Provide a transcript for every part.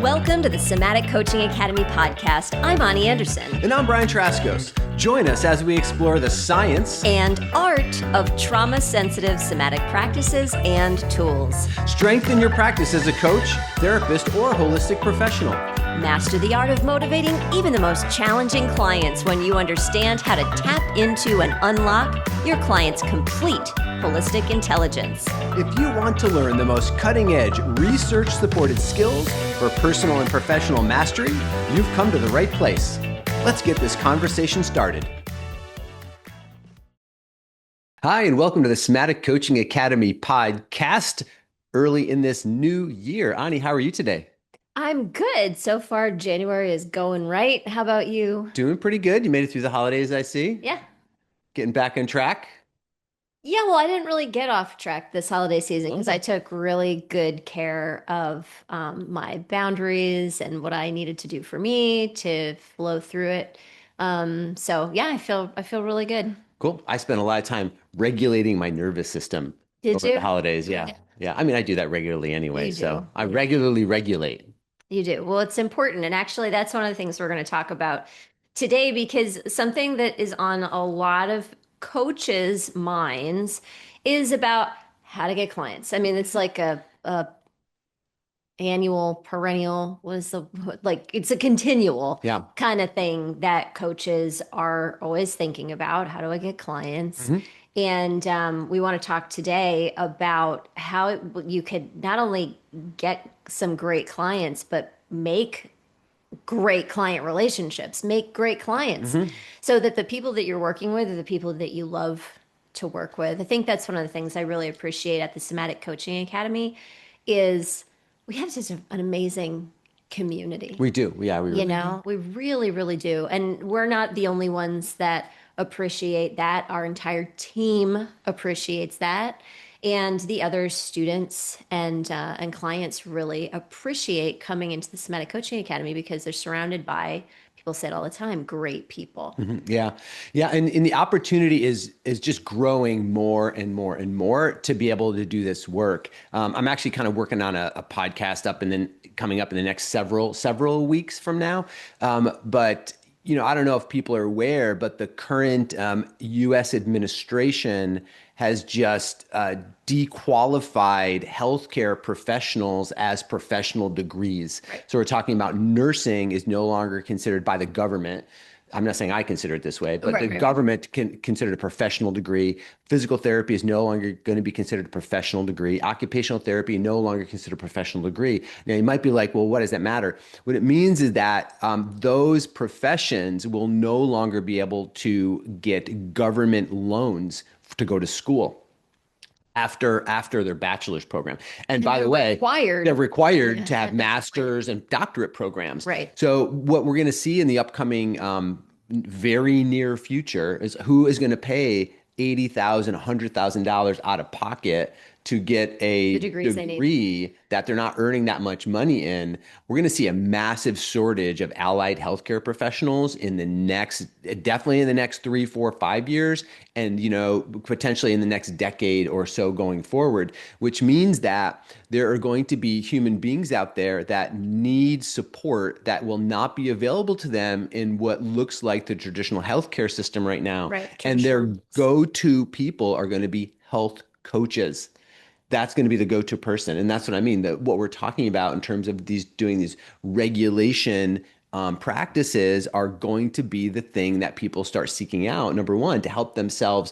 Welcome to the Somatic Coaching Academy podcast. I'm Ani Anderson. And I'm Brian Trzaskos. Join us as we explore the science and art of trauma-sensitive somatic practices and tools. Strengthen your practice as a coach, therapist, or holistic professional. Master the art of motivating even the most challenging clients when you understand how to tap into and unlock your client's complete holistic intelligence. If you want to learn the most cutting-edge, research-supported skills for personal and professional mastery, you've come to the right place. Let's get this conversation started. Hi, and welcome to the Somatic Coaching Academy podcast early in this new year. Ani, how are you today? I'm good. So far, January is going right. How about you? Doing pretty good. You made it through the holidays, I see. Yeah. Getting back on track? Yeah, well, I didn't really get off track this holiday season because I took really good care of my boundaries and what I needed to do for me to flow through it. So yeah, I feel really good. Cool. I spent a lot of time regulating my nervous system over the holidays. Yeah. Yeah. I mean, I do that regularly anyway. So I regularly regulate. You do. Well, it's important. And actually, that's one of the things we're going to talk about today because something that is on a lot of coaches' minds is about how to get clients. I mean, it's like a annual, perennial, it's a continual kind of thing that coaches are always thinking about. How do I get clients? Mm-hmm. And we want to talk today about how you could not only get some great clients, but make great client relationships, make great clients so that the people that you're working with are the people that you love to work with. I think that's one of the things I really appreciate at the Somatic Coaching Academy is we have such an amazing community. We do. Yeah, we really do. We really, really do. And we're not the only ones that appreciate that. Our entire team appreciates that. And the other students and clients really appreciate coming into the Somatic Coaching Academy because they're surrounded by, people say it all the time, great people. Mm-hmm. Yeah. Yeah. And the opportunity is just growing more and more and more to be able to do this work. I'm actually kind of working on a podcast coming up in the next several weeks from now. But I don't know if people are aware, but the current U.S. administration has just dequalified healthcare professionals as professional degrees. Right. So we're talking about nursing is no longer considered by the government. I'm not saying I consider it this way, but the government can consider it a professional degree. Physical therapy is no longer going to be considered a professional degree. Occupational therapy no longer considered a professional degree. Now you might be like, well, what does that matter? What it means is that those professions will no longer be able to get government loans to go to school after their bachelor's program. And by the way, they're required to have master's and doctorate programs. Right. So what we're going to see in the upcoming very near future is who is going to pay $80,000, $100,000 out of pocket to get a degree that they're not earning that much money in. We're going to see a massive shortage of allied healthcare professionals definitely in the next 3, 4, 5 years, and potentially in the next decade or so going forward, which means that there are going to be human beings out there that need support that will not be available to them in what looks like the traditional healthcare system right now. Right. And their go-to people are going to be health coaches. That's going to be the go-to person. And that's what I mean, that what we're talking about in terms of doing these regulation practices are going to be the thing that people start seeking out. Number one, to help themselves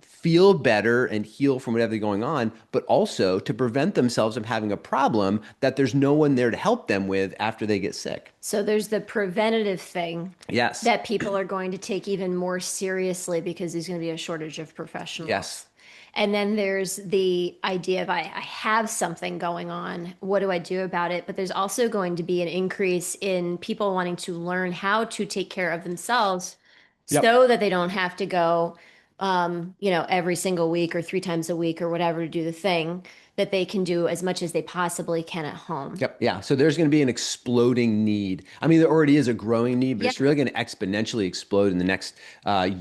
feel better and heal from whatever's going on, but also to prevent themselves from having a problem that there's no one there to help them with after they get sick. So there's the preventative thing that people are going to take even more seriously because there's going to be a shortage of professionals. Yes. And then there's the idea of I have something going on. What do I do about it? But there's also going to be an increase in people wanting to learn how to take care of themselves so that they don't have to go every single week or 3 times a week or whatever to do the thing, that they can do as much as they possibly can at home. Yep. Yeah. So there's going to be an exploding need. I mean, there already is a growing need, but Yeah. it's really going to exponentially explode in the next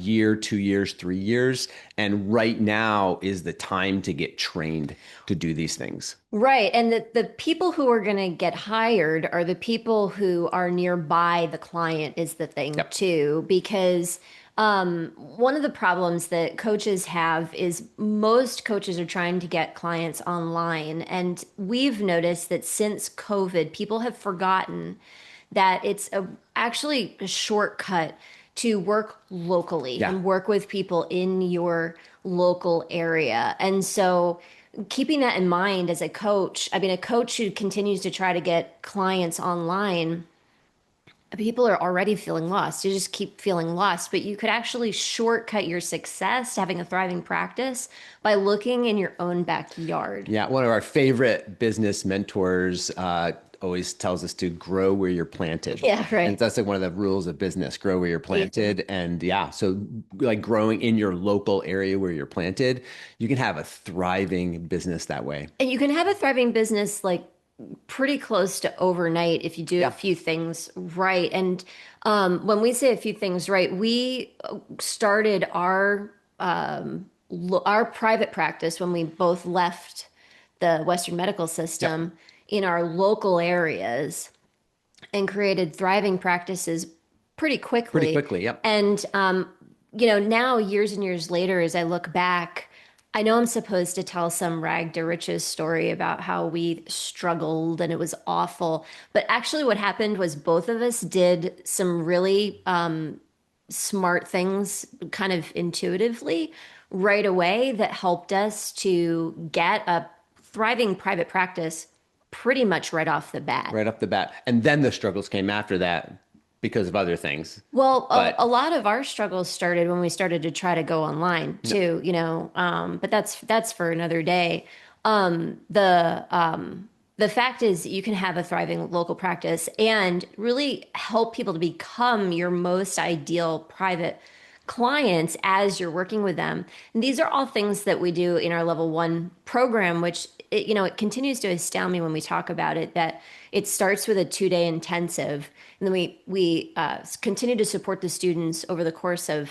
year, 2 years, 3 years. And right now is the time to get trained to do these things. Right. And the people who are going to get hired are the people who are nearby the client is the thing Yep. too, because one of the problems that coaches have is most coaches are trying to get clients online. And we've noticed that since COVID, people have forgotten that actually a shortcut to work locally Yeah. and work with people in your local area. And so keeping that in mind as a coach, I mean, a coach who continues to try to get clients online, people are already feeling lost. You just keep feeling lost, but you could actually shortcut your success to having a thriving practice by looking in your own backyard. Yeah. One of our favorite business mentors always tells us to grow where you're planted. Yeah, And right. that's like one of the rules of business, grow where you're planted. And yeah, so like growing in your local area where you're planted, you can have a thriving business that way. And you can have a thriving business like pretty close to overnight if you do a Yeah. few things right. And when we say a few things right, we started our private practice when we both left the Western medical Yep. system in our local areas and created thriving practices pretty Pretty quickly. quickly. Yep. And now years and years later, as I look back, I know I'm supposed to tell some rag to riches story about how we struggled and it was awful. But actually, what happened was both of us did some really smart things kind of intuitively right away that helped us to get a thriving private practice pretty much right off the bat. Right off the bat. And then the struggles came after that because of other things. Well, a But lot of our struggles started when we started to try to go online no, too, but that's for another day. The fact is you can have a thriving local practice and really help people to become your most ideal private clients as you're working with them. And these are all things that we do in our level one program, which it continues to astound me when we talk about it that it starts with a 2-day intensive, and then we continue to support the students over the course of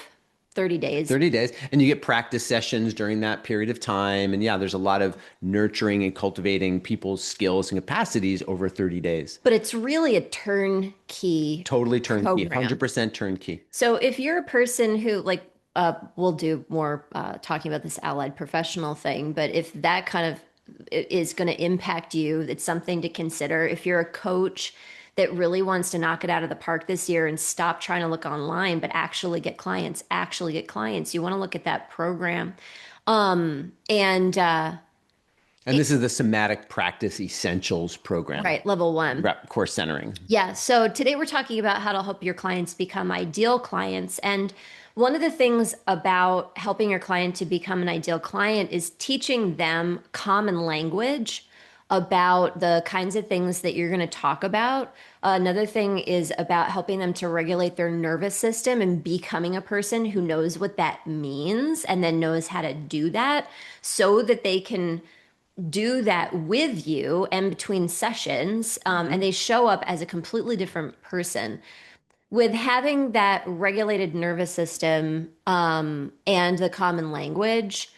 30 days. 30 days. And you get practice sessions during that period of time. And yeah, there's a lot of nurturing and cultivating people's skills and capacities over 30 days. But it's really a turnkey Totally turnkey, program. 100% turnkey. So if you're a person who we'll do more talking about this allied professional thing, but if that kind of is going to impact you, it's something to consider. If you're a coach that really wants to knock it out of the park this year and stop trying to look online, but actually get clients, you want to look at that program. And And this is the Somatic Practice Essentials program, right, level one. course centering. Yeah. So today we're talking about how to help your clients become ideal clients. And one of the things about helping your client to become an ideal client is teaching them common language about the kinds of things that you're going to talk about. Another thing is about helping them to regulate their nervous system and becoming a person who knows what that means and then knows how to do that so that they can do that with you and between sessions, and they show up as a completely different person. With having that regulated nervous system and the common language,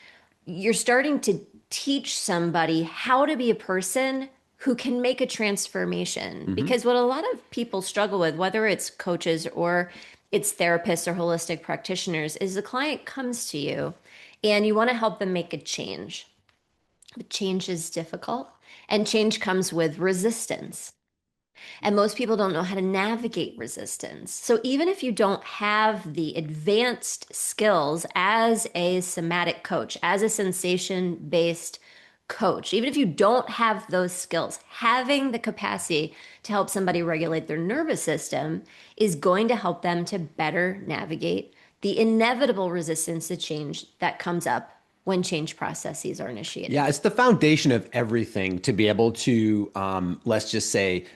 you're starting to teach somebody how to be a person who can make a transformation. Mm-hmm. Because what a lot of people struggle with, whether it's coaches or it's therapists or holistic practitioners, is the client comes to you and you want to help them make a change. But change is difficult, and change comes with resistance. And most people don't know how to navigate resistance. So even if you don't have the advanced skills as a somatic coach, as a sensation based coach, even if you don't have those skills, having the capacity to help somebody regulate their nervous system is going to help them to better navigate the inevitable resistance to change that comes up when change processes are initiated. Yeah, it's the foundation of everything to be able to, let's just say,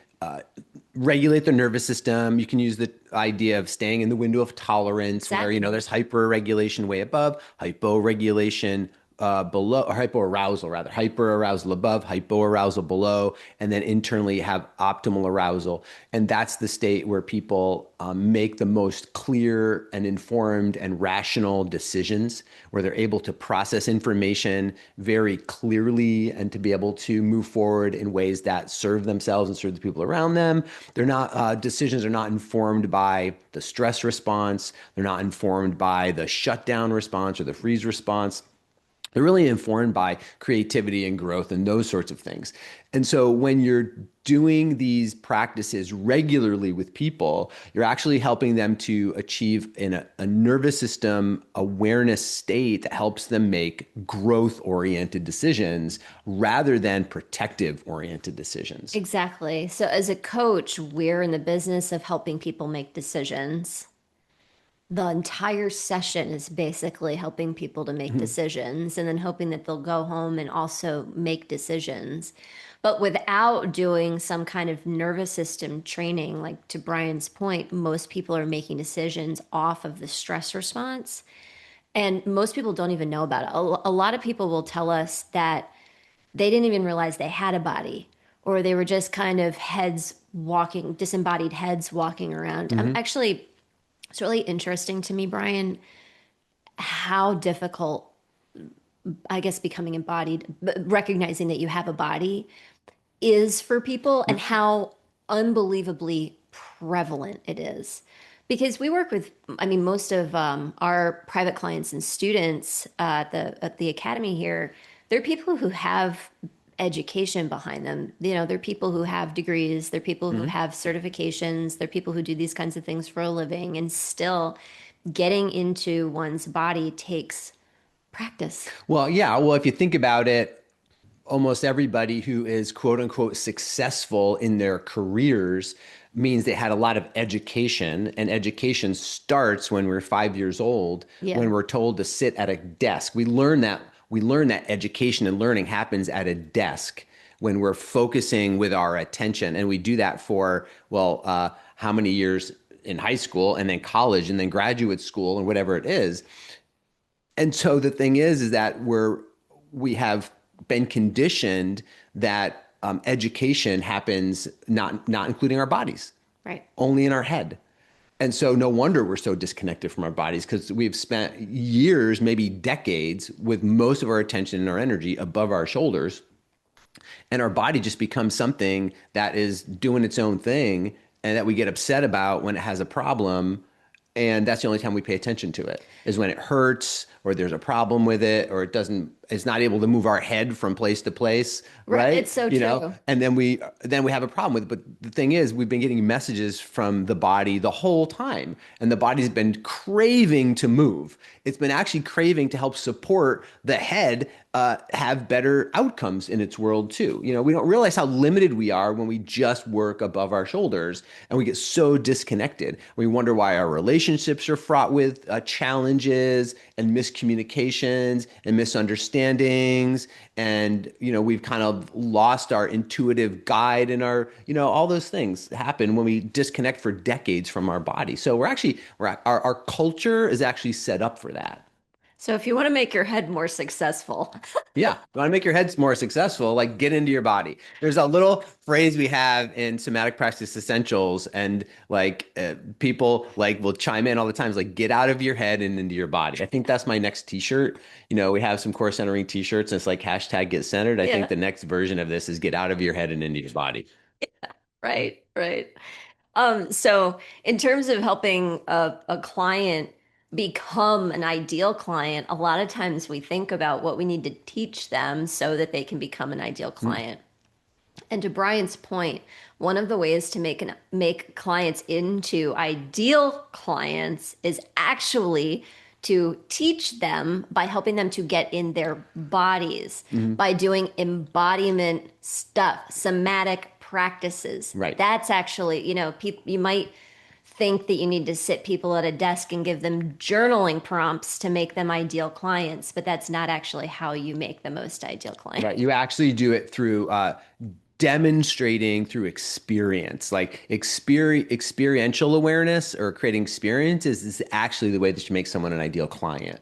regulate the nervous system. You can use the idea of staying in the window of tolerance where, Exactly. there's hyper-regulation way above, hypo-regulation below, or hypo-arousal rather, hyper-arousal above, hypo-arousal below, and then internally have optimal arousal. And that's the state where people make the most clear and informed and rational decisions, where they're able to process information very clearly and to be able to move forward in ways that serve themselves and serve the people around them. They're not decisions are not informed by the stress response. They're not informed by the shutdown response or the freeze response. They're really informed by creativity and growth and those sorts of things. And so when you're doing these practices regularly with people, you're actually helping them to achieve in a nervous system awareness state that helps them make growth-oriented decisions rather than protective-oriented decisions. Exactly. So as a coach, we're in the business of helping people make decisions. The entire session is basically helping people to make decisions and then hoping that they'll go home and also make decisions. But without doing some kind of nervous system training, like to Brian's point, most people are making decisions off of the stress response. And most people don't even know about it. A lot of people will tell us that they didn't even realize they had a body, or they were just kind of heads walking, disembodied heads walking around. Mm-hmm. Actually, it's really interesting to me, Brian, how difficult, I guess, becoming embodied, recognizing that you have a body is for people, and how unbelievably prevalent it is. Because we work with, I mean, most of our private clients and students at the academy here, they're people who have education behind them. They're people who have degrees, they're people who Mm-hmm. have certifications, they're people who do these kinds of things for a living, and still getting into one's body takes practice. Well, yeah. Well, if you think about it, almost everybody who is quote unquote successful in their careers means they had a lot of education, and education starts when we're 5 years old, Yeah. when we're told to sit at a desk. We learn that education and learning happens at a desk when we're focusing with our attention. And we do that for, well, how many years in high school and then college and then graduate school and whatever it is. And so the thing is that we have been conditioned that education happens not including our bodies, Right. only in our head. And so no wonder we're so disconnected from our bodies, because we've spent years, maybe decades, with most of our attention and our energy above our shoulders. And our body just becomes something that is doing its own thing and that we get upset about when it has a problem. And that's the only time we pay attention to it, is when it hurts or there's a problem with it, or it's not able to move our head from place to place, Right. right? It's so true. And then we have a problem with it. But the thing is, we've been getting messages from the body the whole time, and the body's been craving to move. It's been actually craving to help support the head have better outcomes in its world too. We don't realize how limited we are when we just work above our shoulders, and we get so disconnected. We wonder why our relationships are fraught with challenges and miscommunications and misunderstandings. And, we've kind of lost our intuitive guide, and all those things happen when we disconnect for decades from our body. So our culture is actually set up for that. So if you want to make your head more successful, Yeah. You want to make your heads more successful, like get into your body. There's a little phrase we have in Somatic Practice Essentials, and people will chime in all the time. It's like, get out of your head and into your body. I think that's my next t-shirt. We have some core centering t-shirts, and it's like hashtag get centered. I think yeah, the next version of this is get out of your head and into your body. right, right. So in terms of helping a client become an ideal client, a lot of times we think about what we need to teach them so that they can become an ideal Mm. client. And to Brian's point, one of the ways to make clients into ideal clients is actually to teach them by helping them to get in their bodies, Mhm. by doing embodiment stuff, somatic practices. Right. That's actually, you might think that you need to sit people at a desk and give them journaling prompts to make them ideal clients, but that's not actually how you make the most ideal client. Right. You actually do it through demonstrating through experience, like experiential awareness or creating experiences is actually the way that you make someone an ideal client,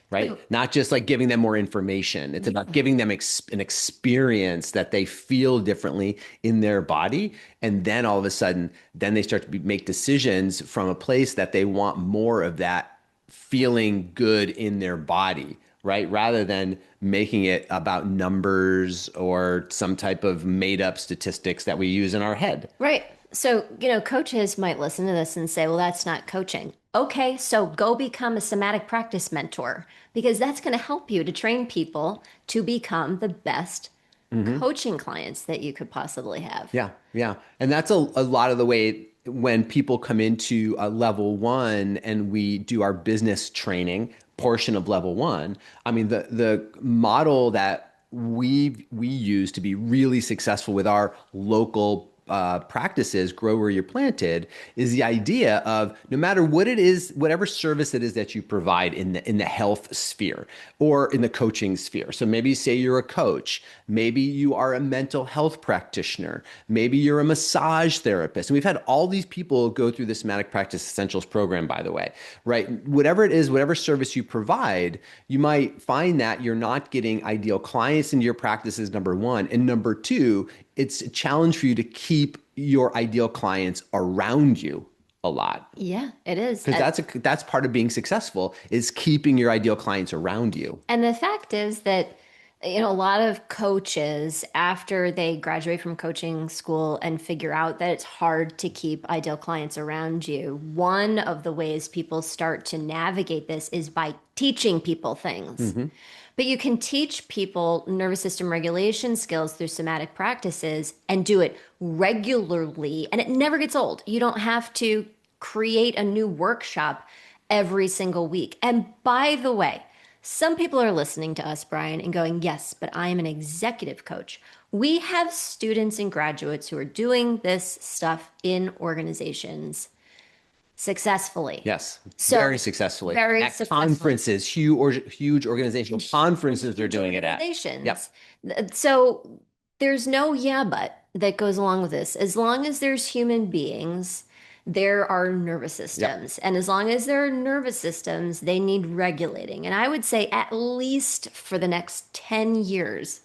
right? Not just like giving them more information. It's about giving them an experience that they feel differently in their body. And then all of a sudden, then they start to make decisions from a place that they want more of that feeling good in their body, right? Rather than making it about numbers or some type of made up statistics that we use in our head. Right. So, coaches might listen to this and say, well, that's not coaching. Okay, so go become a somatic practice mentor because that's going to help you to train people to become the best coaching clients that you could possibly have. Yeah, yeah. And that's a lot of the way when people come into a level one and we do our business training portion of level one. I mean, the model that we use to be really successful with our local practices, grow where you're planted, is the idea of no matter what it is, whatever service it is that you provide in the health sphere or in the coaching sphere. So maybe say you're a coach, maybe you are a mental health practitioner, maybe you're a massage therapist. And we've had all these people go through the Somatic Practice Essentials program, by the way, right? Whatever it is, whatever service you provide, you might find that you're not getting ideal clients into your practices, number one. And number two, it's a challenge for you to keep your ideal clients around you a lot. Yeah, it is. Because that's part of being successful is keeping your ideal clients around you. And the fact is that, a lot of coaches, after they graduate from coaching school and figure out that it's hard to keep ideal clients around you, one of the ways people start to navigate this is by teaching people things. But you can teach people nervous system regulation skills through somatic practices and do it regularly, and it never gets old. You don't have to create a new workshop every single week. And by the way, some people are listening to us, Brian, and going, yes, but I am an executive coach. We have students and graduates who are doing this stuff in organizations successfully. Yes, very successfully. Very at successfully. Conferences, huge organizational conferences they're doing it at. Yep. So there's no yeah but that goes along with this. As long as there's human beings, there are nervous systems. Yep. And as long as there are nervous systems, they need regulating. And I would say at least for the next 10 years,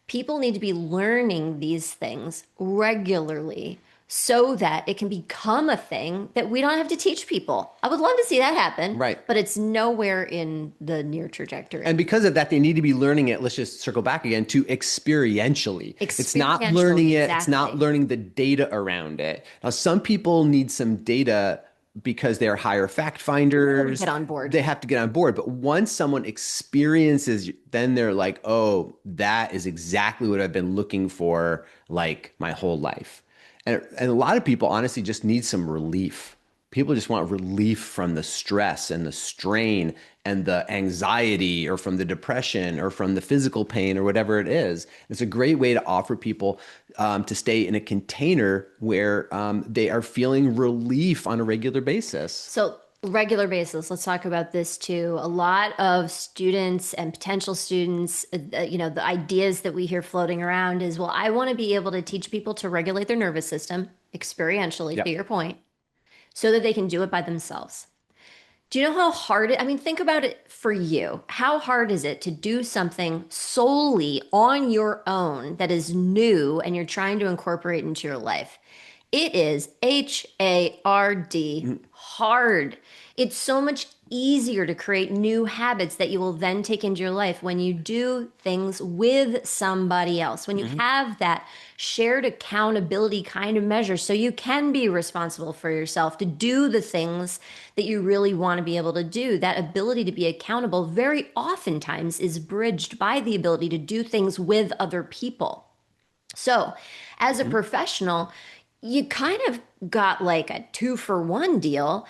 people need to be learning these things regularly so that it can become a thing that we don't have to teach people. I would love to see that happen. Right. But it's nowhere in the near trajectory. And because of that, they need to be learning it. Let's just circle back again to experientially. It's not learning it. Exactly. It's not learning the data around it. Now, some people need some data because they're higher fact finders. Get on board. They have to get on board. But once someone experiences, then they're like, oh, that is exactly what I've been looking for like my whole life. And a lot of people honestly just need some relief. People just want relief from the stress and the strain and the anxiety or from the depression or from the physical pain or whatever it is. It's a great way to offer people to stay in a container where they are feeling relief on a regular basis. So regular basis, let's talk about this too. A lot of students and potential students, the ideas that we hear floating around is, well, I want to be able to teach people to regulate their nervous system experientially, yep. To your point, so that they can do it by themselves. Do you know how hard think about it for you. How hard is it to do something solely on your own that is new and you're trying to incorporate into your life? It is hard, hard. It's so much easier to create new habits that you will then take into your life when you do things with somebody else, when you have that shared accountability kind of measure, so you can be responsible for yourself to do the things that you really want to be able to do. That ability to be accountable very oftentimes is bridged by the ability to do things with other people. So as a professional, you kind of got like a 2-for-1 deal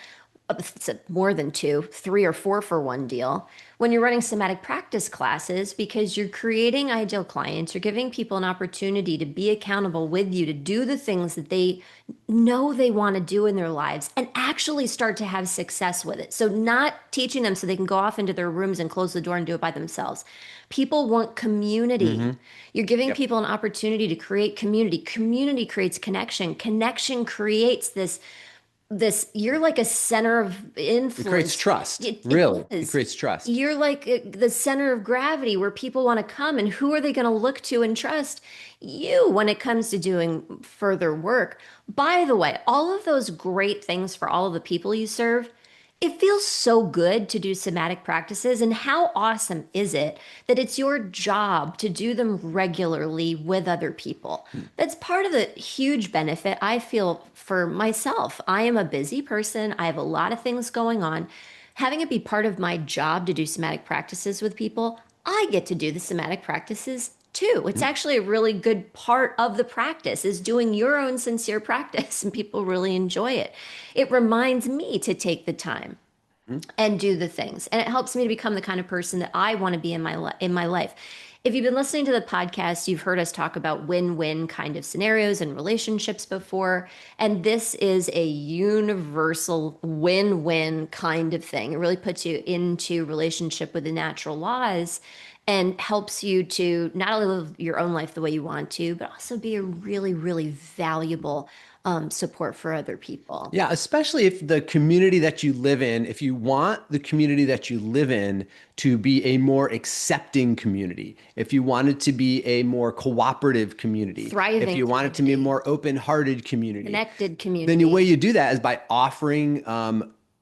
it's more than two, 3 or 4 for one deal. When you're running somatic practice classes, because you're creating ideal clients, you're giving people an opportunity to be accountable with you, to do the things that they know they want to do in their lives and actually start to have success with it. So, not teaching them so they can go off into their rooms and close the door and do it by themselves. People want community. Hmm. You're giving Yep. people an opportunity to create community. Community creates connection. Connection creates this you're like a center of It creates influence. trust. It Really, it does. creates trust. You're like the center of gravity where people want to come, and who are they going to look to and trust? You, when it comes to doing further work. By the way, all of those great things for all of the people you serve, it feels so good to do somatic practices. And how awesome is it that it's your job to do them regularly with other people? That's part of the huge benefit I feel for myself. I am a busy person, I have a lot of things going on. Having it be part of my job to do somatic practices with people, I get to do the somatic practices too. It's actually a really good part of the practice is doing your own sincere practice, and people really enjoy it. It reminds me to take the time and do the things. And it helps me to become the kind of person that I want to be in my life. If you've been listening to the podcast, you've heard us talk about win-win kind of scenarios and relationships before, and this is a universal win-win kind of thing. It really puts you into relationship with the natural laws and helps you to not only live your own life the way you want to, but also be a really, really valuable support for other people. Yeah, especially if the community that you live in, if you want the community that you live in to be a more accepting community, if you want it to be a more cooperative community, if Thriving you want it to be a community, more open-hearted community, connected then the way community. you do that is by offering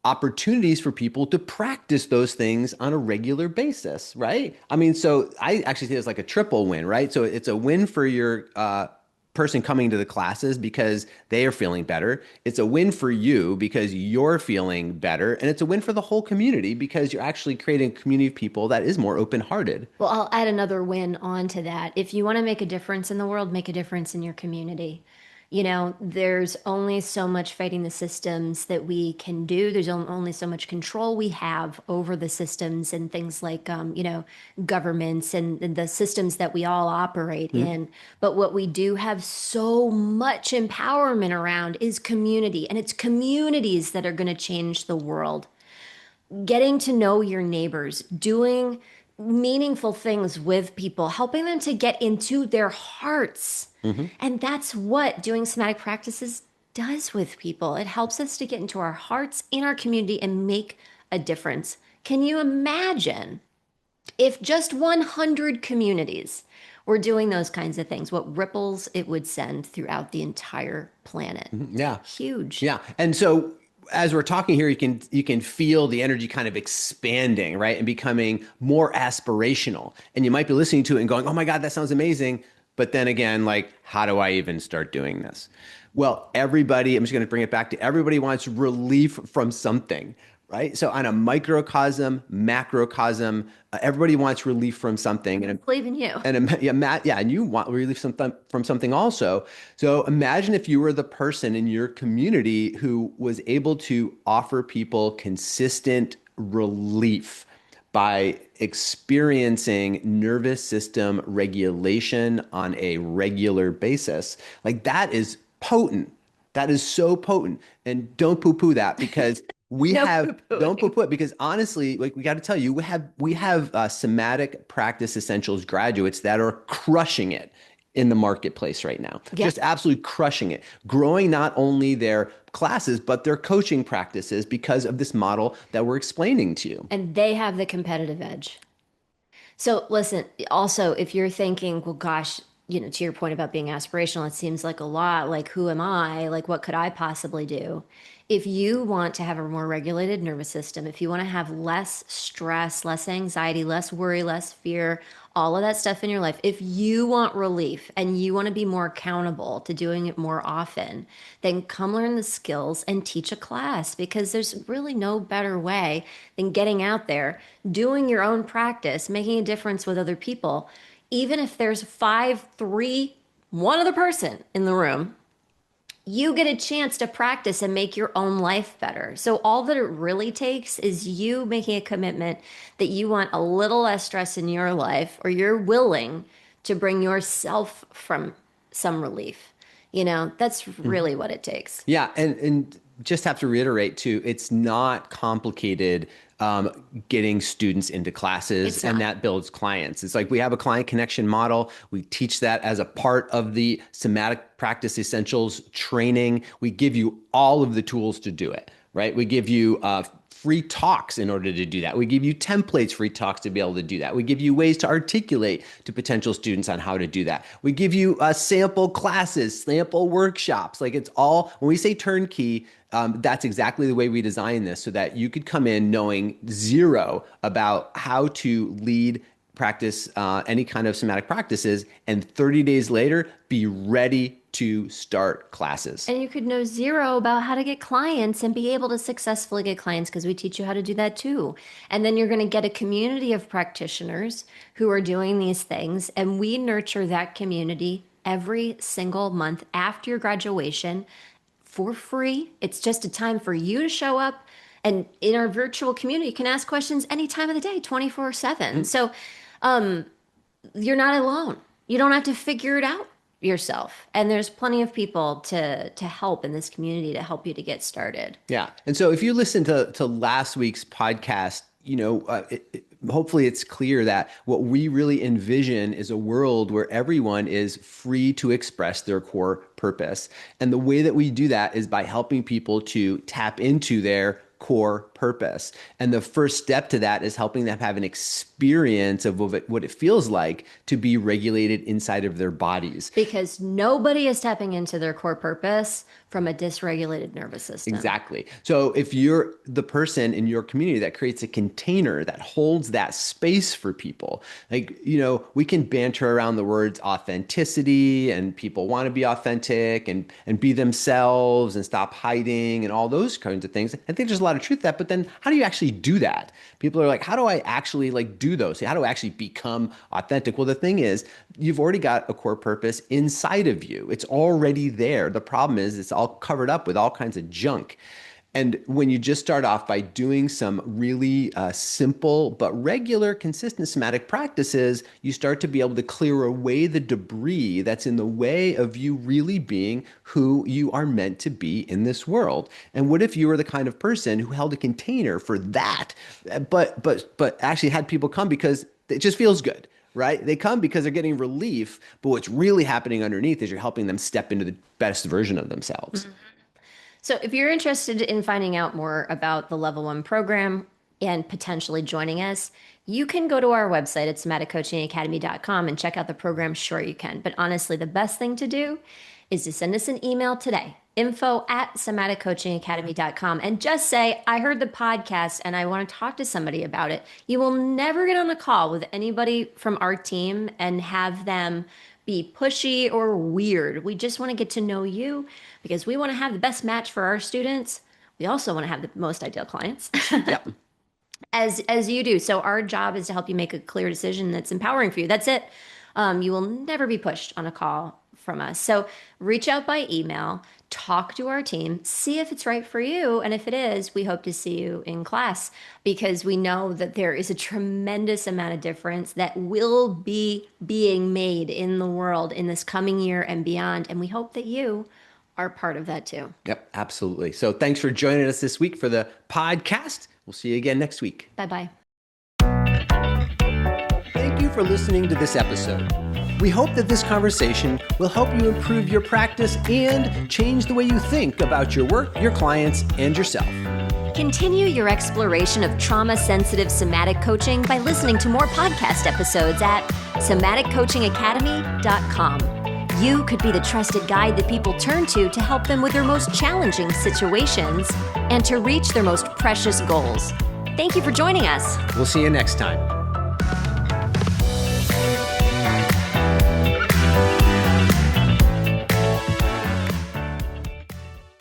opportunities for people to practice those things on a regular basis, right? I mean, so I actually see it as like a triple win, right? So it's a win for your person coming to the classes because they are feeling better. It's a win for you because you're feeling better. And it's a win for the whole community because you're actually creating a community of people that is more open-hearted. Well, I'll add another win onto that. If you want to make a difference in the world, make a difference in your community. You know, there's only so much fighting the systems that we can do. There's only so much control we have over the systems and things like, governments and the systems that we all operate Mhm. in. But what we do have so much empowerment around is community, and it's communities that are going to change the world. Getting to know your neighbors, doing meaningful things with people, helping them to get into their hearts. Mhm. And that's what doing somatic practices does with people. It helps us to get into our hearts in our community and make a difference. Can you imagine if just 100 communities were doing those kinds of things, what ripples it would send throughout the entire planet? Yeah. Huge. Yeah. And so as we're talking here, you can feel the energy kind of expanding, right? And becoming more aspirational. And you might be listening to it and going, "Oh my God, that sounds amazing." But then again, like, how do I even start doing this? Well, everybody, I'm just going to bring it back to everybody wants relief from something, right? So on a microcosm, macrocosm, everybody wants relief from something. And Believe in you. yeah, Matt, yeah, and you want relief from something also. So imagine if you were the person in your community who was able to offer people consistent relief by experiencing nervous system regulation on a regular basis. Like that is potent. That is so potent. And don't poo-poo that because we No have don't poo-pooing. poo-poo it because honestly, like we got to tell you, we have somatic practice essentials graduates that are crushing it in the marketplace right now. Yep. Just absolutely crushing it. Growing not only their classes, but their coaching practices because of this model that we're explaining to you. And they have the competitive edge. So listen, also, if you're thinking, well, gosh, to your point about being aspirational, it seems like a lot. Like, who am I? Like, what could I possibly do? If you want to have a more regulated nervous system, if you want to have less stress, less anxiety, less worry, less fear, all of that stuff in your life, if you want relief and you want to be more accountable to doing it more often, then come learn the skills and teach a class because there's really no better way than getting out there, doing your own practice, making a difference with other people. Even if there's five, three, one other person in the room, you get a chance to practice and make your own life better. So all that it really takes is you making a commitment that you want a little less stress in your life, or you're willing to bring yourself from some relief. That's really what it takes. Yeah. And just have to reiterate too, it's not complicated getting students into classes, and that builds clients. It's like we have a client connection model. We teach that as a part of the Somatic Practice Essentials training. We give you all of the tools to do it, right? We give you free talks in order to do that. We give you templates, free talks to be able to do that. We give you ways to articulate to potential students on how to do that. We give you sample classes, sample workshops. Like, it's all, when we say turnkey, that's exactly the way we design this, so that you could come in knowing zero about how to lead, practice any kind of somatic practices, and 30 days later, be ready to start classes. And you could know zero about how to get clients and be able to successfully get clients, because we teach you how to do that too. And then you're going to get a community of practitioners who are doing these things, and we nurture that community every single month after your graduation for free. It's just a time for you to show up, and in our virtual community, you can ask questions any time of the day, 24/7. So you're not alone. You don't have to figure it out yourself. And there's plenty of people to help in this community to help you to get started. Yeah. And so if you listen to last week's podcast, hopefully it's clear that what we really envision is a world where everyone is free to express their core purpose. And the way that we do that is by helping people to tap into their core purpose. And the first step to that is helping them have an experience of what it feels like to be regulated inside of their bodies. Because nobody is tapping into their core purpose from a dysregulated nervous system. Exactly. So if you're the person in your community that creates a container that holds that space for people, like, we can banter around the words authenticity, and people want to be authentic and be themselves and stop hiding and all those kinds of things. I think there's a lot of truth to that, but then how do you actually do that? People are like, how do I actually do those? How do I actually become authentic? Well, the thing is, you've already got a core purpose inside of you. It's already there. The problem is it's all covered up with all kinds of junk. And when you just start off by doing some really simple but regular, consistent somatic practices, you start to be able to clear away the debris that's in the way of you really being who you are meant to be in this world. And what if you were the kind of person who held a container for that, but actually had people come because it just feels good? Right? They come because they're getting relief, but what's really happening underneath is you're helping them step into the best version of themselves. Mm-hmm. So if you're interested in finding out more about the Level 1 program and potentially joining us, you can go to our website at somaticcoachingacademy.com and check out the program. Sure, you can. But honestly, the best thing to do is to send us an email today, info@somaticcoachingacademy.com, and just say, I heard the podcast and I want to talk to somebody about it. You will never get on a call with anybody from our team and have them be pushy or weird. We just want to get to know you, because we want to have the best match for our students. We also want to have the most ideal clients. Yep. As you do. So our job is to help you make a clear decision that's empowering for you. That's it. You will never be pushed on a call from us. So reach out by email, talk to our team, see if it's right for you. And if it is, we hope to see you in class, because we know that there is a tremendous amount of difference that will be being made in the world in this coming year and beyond. And we hope that you are part of that too. Yep, absolutely. So thanks for joining us this week for the podcast. We'll see you again next week. Bye-bye. Thank you for listening to this episode. We hope that this conversation will help you improve your practice and change the way you think about your work, your clients, and yourself. Continue your exploration of trauma-sensitive somatic coaching by listening to more podcast episodes at somaticcoachingacademy.com. You could be the trusted guide that people turn to help them with their most challenging situations and to reach their most precious goals. Thank you for joining us. We'll see you next time.